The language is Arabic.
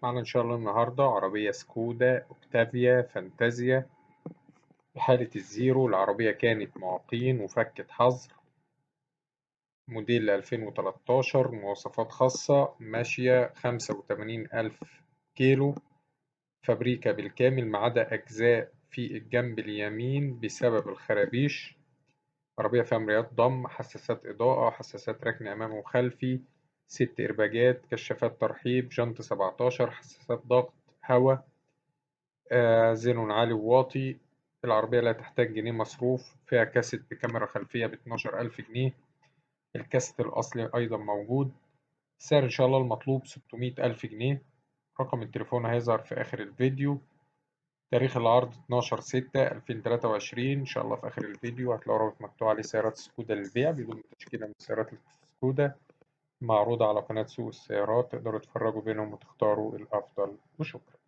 معنا إن شاء الله النهاردة عربية سكودا أوكتافيا فانتازيا بحالة الزيرو. العربية كانت معاقين وفكت حظر، موديل 2013، مواصفات خاصة، ماشية 85,000 كيلو، فابريكا بالكامل ما عدا أجزاء في الجنب اليمين بسبب الخرابيش. عربية فيها مرايات ضم، حساسات إضاءة، حساسات ركن أمامي وخلفي، 6 إرباجات، كشافات ترحيب، جنط 17، حساسات ضغط هواء، زينون عالي وواطي. العربية لا تحتاج جنيه مصروف، فيها كاسيت بكاميرا خلفية ب12,000 جنيه. الكاسيت الأصلي أيضا موجود. السعر إن شاء الله المطلوب 600,000 جنيه. رقم التليفون هيظهر في آخر الفيديو. تاريخ العرض 12/6/2023. إن شاء الله في آخر الفيديو هتلاقوا رابط مكتوب عليه سيارات سكودا للبيع بدون تشكيلة من سيارات السكودا، معروضة على قناة سوق السيارات. تقدروا تفرجوا بينهم وتختاروا الأفضل. وشكرا.